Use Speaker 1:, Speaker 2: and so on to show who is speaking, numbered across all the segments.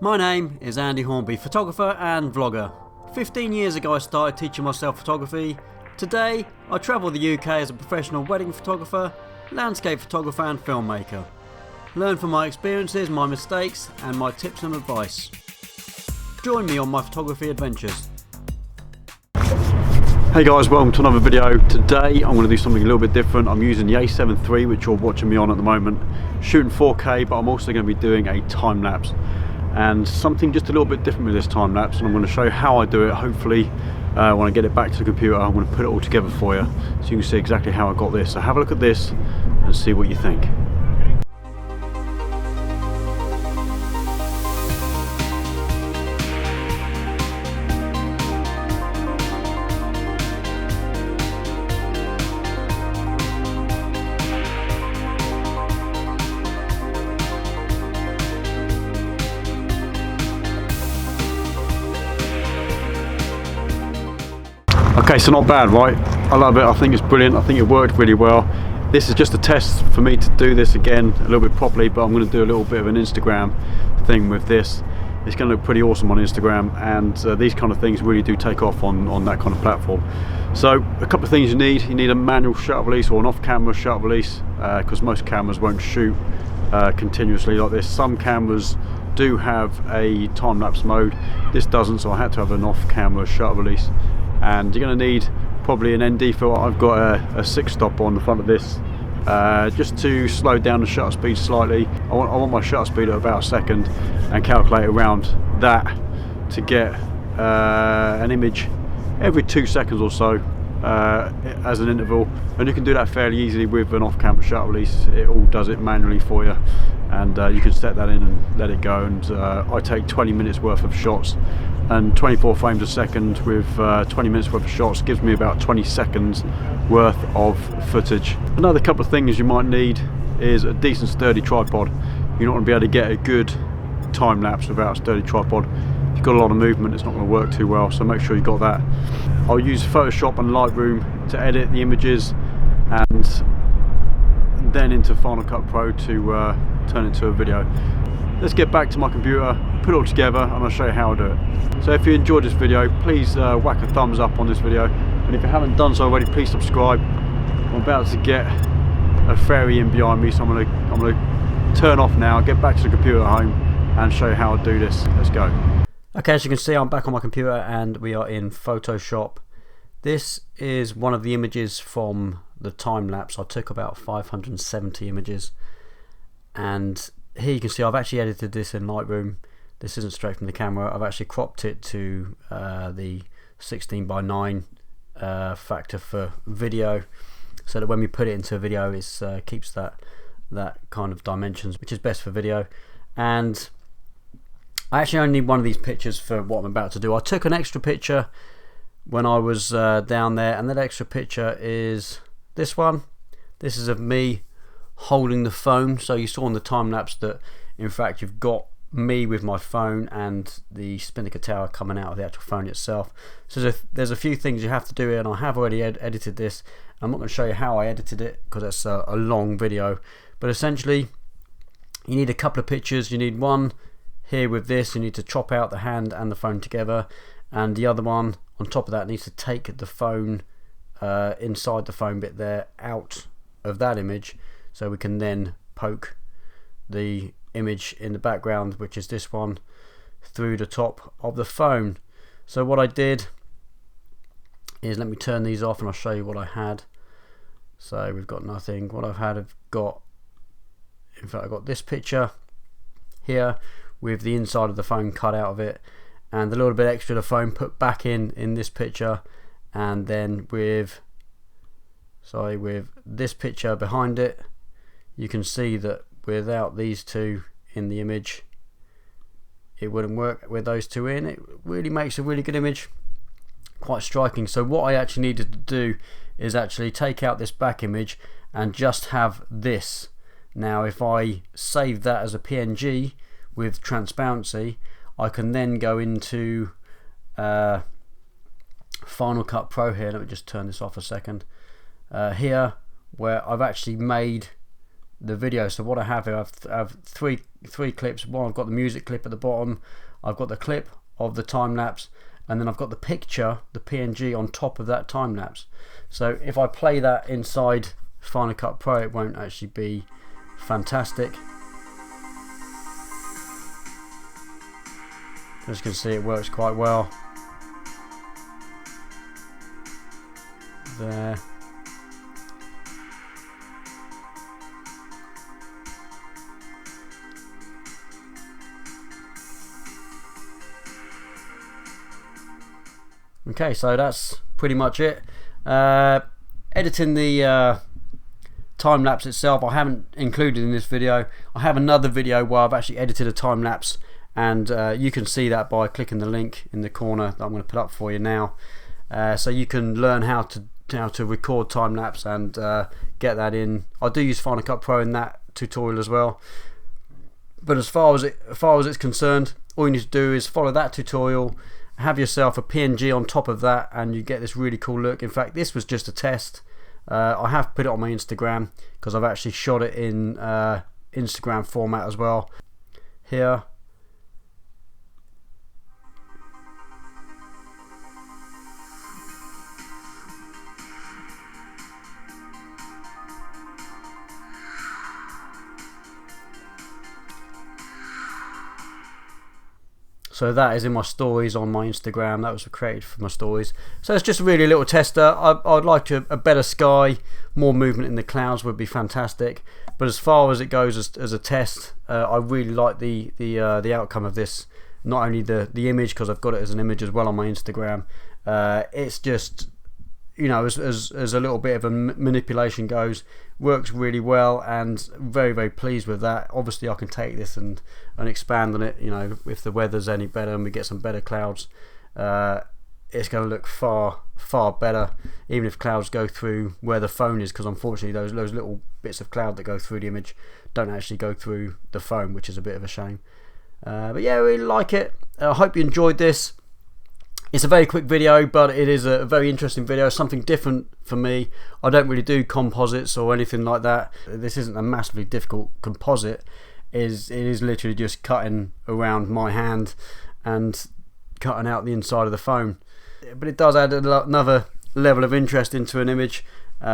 Speaker 1: My name is Andy Hornby, photographer and vlogger. 15 years ago I started teaching myself photography. Today I travel the UK as a professional wedding photographer, landscape photographer and filmmaker. Learn from my experiences, my mistakes and my tips and advice. Join me on my photography adventures.
Speaker 2: Hey guys, welcome to another video. Today I'm going to do something a little bit different. I'm using the A7 III, which you're watching me on at the moment, shooting 4K, but I'm also going to be doing a time lapse and something just a little bit different with this time lapse, and I'm going to show you how I do it. Hopefully when I get it back to the computer I'm going to put it all together for you so you can see exactly how I got this. So have a look at this and see what you think. Okay, so not bad, right? I love it. I think it's brilliant. I think it worked really well. This is just a test for me to do this again a little bit properly, but I'm going to do a little bit of an Instagram thing with this. It's going to look pretty awesome on Instagram, and these kind of things really do take off on that kind of platform. So a couple of things you need a manual shutter release or an off-camera shutter release, because most cameras won't shoot continuously like this. Some cameras do have a time-lapse mode. This doesn't, so I had to have an off-camera shutter release. And you're going to need probably an ND filter. I've got a 6-stop on the front of this just to slow down the shutter speed slightly. I want my shutter speed at about a second and calculate around that to get an image every 2 seconds or so as an interval, and you can do that fairly easily with an off-camera shutter release. It all does it manually for you, and you can set that in and let it go. And I take 20 minutes worth of shots, and 24 frames a second with 20 minutes worth of shots gives me about 20 seconds worth of footage. Another couple of things you might need is a decent sturdy tripod. You're not going to be able to get a good time lapse without a sturdy tripod. If you've got a lot of movement, it's not going to work too well, so make sure you've got that. I'll use Photoshop and Lightroom to edit the images, and then into Final Cut Pro to turn into a video. Let's get back to my computer, put it all together, and I'll show you how I do it. So if you enjoyed this video, please whack a thumbs up on this video, and if you haven't done so already, please subscribe. I'm about to get a ferry in behind me, so I'm gonna turn off now, get back to the computer at home and show you how I do this. Let's go.
Speaker 1: Okay, as you can see, I'm back on my computer and we are in Photoshop. This is one of the images from the time lapse. I took about 570 images, and here you can see I've actually edited this in Lightroom. This isn't straight from the camera. I've actually cropped it to the 16:9 factor for video, so that when we put it into a video it keeps that kind of dimensions, which is best for video. And I actually only need one of these pictures for what I'm about to do. I took an extra picture when I was down there, and that extra picture is this one. This is of me holding the phone. So you saw in the time lapse that in fact you've got me with my phone and the spinnaker tower coming out of the actual phone itself. So there's a few things you have to do here, and I have already edited this. I'm not going to show you how I edited it because that's a long video, but essentially you need a couple of pictures. You need one here with this. You need to chop out the hand and the phone together, and the other one on top of that needs to take the phone inside the phone bit there out of that image, so we can then poke the image in the background, which is this one, through the top of the phone. So what I did is, let me turn these off and I'll show you what I had. So we've got nothing. What I've got, in fact I've got this picture here with the inside of the phone cut out of it, and a little bit extra of the phone put back in this picture, and then with this picture behind it, you can see that without these two in the image it wouldn't work. With those two in, it really makes a really good image, quite striking. So what I actually needed to do is actually take out this back image and just have this. Now if I save that as a PNG with transparency, I can then go into Final Cut Pro here. Let me just turn this off a second. Here where I've actually made the video. So what I have here, I have three three clips. One, I've got the music clip at the bottom, I've got the clip of the time lapse, and then I've got the picture, the PNG on top of that time lapse. So if I play that inside Final Cut Pro, it won't actually be fantastic. As you can see, it works quite well there. Okay, so that's pretty much it. Editing the time lapse itself, I haven't included in this video. I have another video where I've actually edited a time lapse, and you can see that by clicking the link in the corner that I'm going to put up for you now. So you can learn how to record time lapse and get that in. I do use Final Cut Pro in that tutorial as well. But as far as it's concerned, all you need to do is follow that tutorial, have yourself a PNG on top of that, and you get this really cool look. In fact, this was just a test. I have put it on my Instagram because I've actually shot it in Instagram format as well. Here. So that is in my stories on my Instagram. That was created for my stories. So it's just really a little tester. I'd like a better sky, more movement in the clouds would be fantastic. But as far as it goes as a test, I really like the outcome of this. Not only the image, because I've got it as an image as well on my Instagram. It's just, you know, as a little bit of a manipulation goes, works really well, and very, very pleased with that. Obviously I can take this and expand on it, you know, if the weather's any better and we get some better clouds, it's going to look far, far better, even if clouds go through where the phone is, because unfortunately those little bits of cloud that go through the image don't actually go through the phone, which is a bit of a shame. But yeah, I really like it. I hope you enjoyed this. It's a very quick video, but it is a very interesting video, something different for me. I don't really do composites or anything like that. This isn't a massively difficult composite. It is literally just cutting around my hand and cutting out the inside of the phone. But it does add another level of interest into an image. So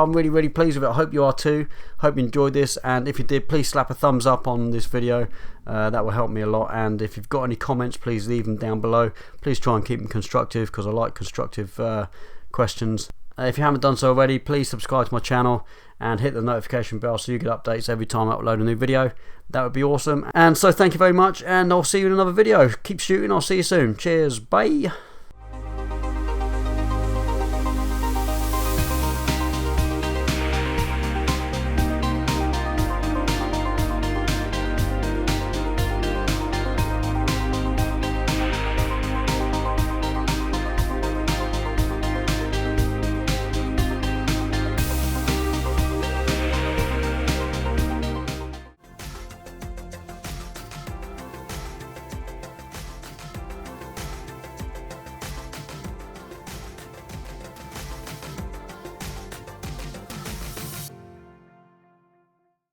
Speaker 1: I'm really, really pleased with it. I hope you are too. Hope you enjoyed this, and if you did, please slap a thumbs up on this video. That will help me a lot. And if you've got any comments, please leave them down below. Please try and keep them constructive, because I like constructive questions. If you haven't done so already, please subscribe to my channel and hit the notification bell so you get updates every time I upload a new video. That would be awesome. And so thank you very much, and I'll see you in another video. Keep shooting. I'll see you soon. Cheers. Bye.